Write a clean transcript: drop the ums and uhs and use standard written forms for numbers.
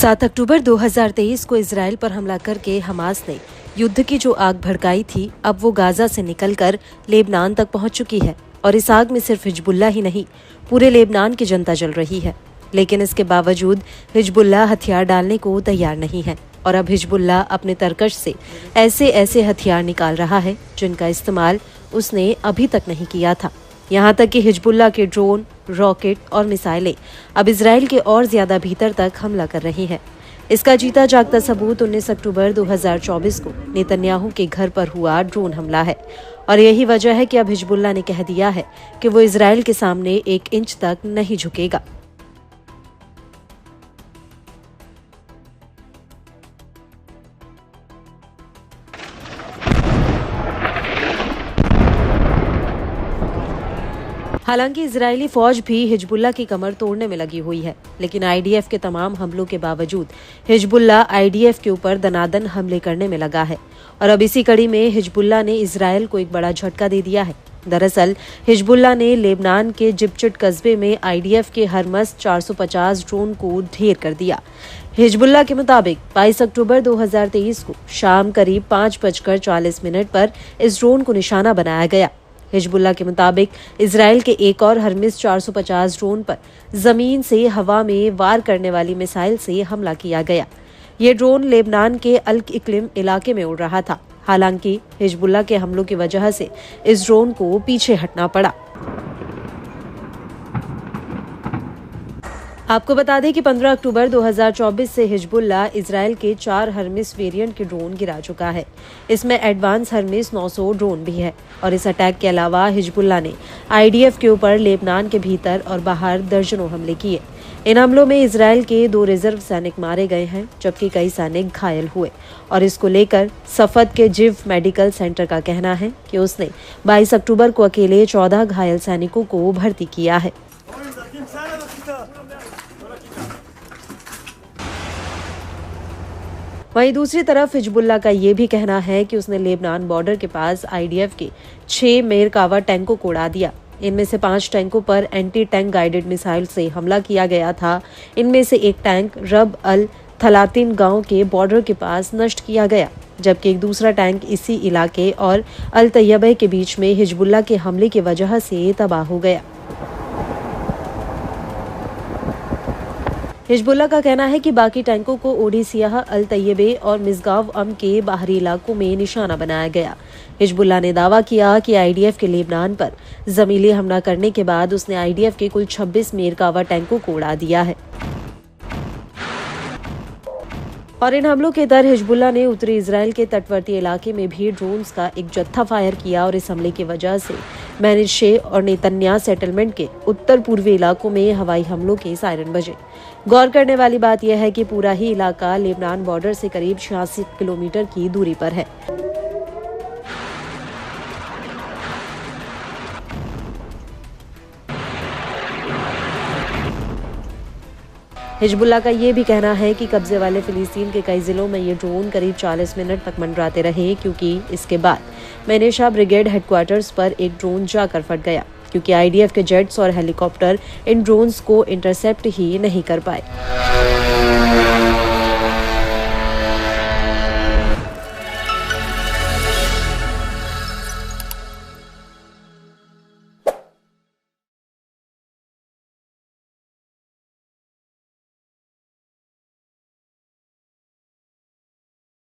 7 अक्टूबर 2023 को इजराइल पर हमला करके हमास ने युद्ध की जो आग भड़काई थी, अब वो गाजा से निकलकर लेबनान तक पहुंच चुकी है। और इस आग में सिर्फ हिजबुल्लाह ही नहीं, पूरे लेबनान की जनता जल रही है। लेकिन इसके बावजूद हिजबुल्लाह हथियार डालने को तैयार नहीं है। और अब हिजबुल्लाह अपने तरकश से ऐसे हथियार निकाल रहा है जिनका इस्तेमाल उसने अभी तक नहीं किया था। यहाँ तक कि हिजबुल्लाह के ड्रोन, रॉकेट और मिसाइलें अब इजराइल के और ज्यादा भीतर तक हमला कर रही हैं। इसका जीता जागता सबूत 19 अक्टूबर 2024 को नेतन्याहू के घर पर हुआ ड्रोन हमला है। और यही वजह है कि अब हिजबुल्लाह ने कह दिया है कि वो इजराइल के सामने 1 इंच तक नहीं झुकेगा। हालांकि इजरायली फौज भी हिजबुल्लाह की कमर तोड़ने में लगी हुई है, लेकिन आईडीएफ के तमाम हमलों के बावजूद हिजबुल्लाह आईडीएफ के ऊपर दनादन हमले करने में लगा है। और अब इसी कड़ी में हिजबुल्लाह ने इजराइल को एक बड़ा झटका दे दिया है। दरअसल हिजबुल्लाह ने लेबनान के जिबचिट कस्बे में आईडीएफ के हरमस 450 ड्रोन को ढेर कर दिया। हिजबुल्लाह के मुताबिक 22 अक्टूबर 2023 को शाम करीब 5:40 पर इस ड्रोन को निशाना बनाया गया। हिजबुल्लाह के मुताबिक इजराइल के एक और हरमिस 450 ड्रोन पर जमीन से हवा में वार करने वाली मिसाइल से हमला किया गया। ये ड्रोन लेबनान के अल इक्लिम इलाके में उड़ रहा था। हालांकि हिजबुल्लाह के हमलों की वजह से इस ड्रोन को पीछे हटना पड़ा। आपको बता दें कि 15 अक्टूबर 2024 से हिजबुल्लाह इजराइल के 4 हरमिस वेरिएंट के ड्रोन गिरा चुका है। इसमें एडवांस हरमिस 900 ड्रोन भी है। और इस अटैक के अलावा हिजबुल्लाह ने आईडीएफ के ऊपर लेबनान के भीतर और बाहर दर्जनों हमले किए। इन हमलों में इजराइल के 2 रिजर्व सैनिक मारे गए हैं, जबकि कई सैनिक घायल हुए। और इसको लेकर सफद के जिव मेडिकल सेंटर का कहना है कि उसने 22 अक्टूबर को अकेले 14 घायल सैनिकों को भर्ती किया है। वहीं दूसरी तरफ हिजबुल्लाह का ये भी कहना है कि उसने लेबनान बॉर्डर के पास आईडीएफ के 6 मेरकावा टैंकों को उड़ा दिया। इनमें से 5 टैंकों पर एंटी टैंक गाइडेड मिसाइल से हमला किया गया था। इनमें से एक टैंक रब अल थलातिन गांव के बॉर्डर के पास नष्ट किया गया, जबकि एक दूसरा टैंक इसी इलाके और अल तैयबे के बीच में हिजबुल्लाह के हमले की वजह से तबाह हो गया। हिजबुल्लाह का कहना है कि बाकी टैंकों को ओडिसिया, अल तैयबे और मिसगाव के बाहरी इलाकों में निशाना बनाया गया। हिजबुल्लाह ने दावा किया कि आईडीएफ के लेबनान पर जमीनी हमला करने के बाद उसने आईडीएफ के कुल 26 मेरकावा टैंकों को उड़ा दिया है। और इन हमलों के दर हिजबुल्लाह ने उत्तरी इजराइल के तटवर्ती इलाके में भी ड्रोन्स का एक जत्था फायर किया। और इस हमले की वजह से मैनिशे और नेतन्याह सेटलमेंट के उत्तर पूर्वी इलाकों में हवाई हमलों के सायरन बजे। गौर करने वाली बात यह है कि पूरा ही इलाका लेबनान बॉर्डर से करीब 86 किलोमीटर की दूरी पर है। हिजबुल्लाह का ये भी कहना है कि कब्जे वाले फिलिस्तीन के कई जिलों में ये ड्रोन करीब 40 मिनट तक मंडराते रहे, क्योंकि इसके बाद मैनेशा ब्रिगेड हेडक्वार्टर्स पर एक ड्रोन जाकर फट गया, क्योंकि आईडीएफ के जेट्स और हेलीकॉप्टर इन ड्रोन्स को इंटरसेप्ट ही नहीं कर पाए।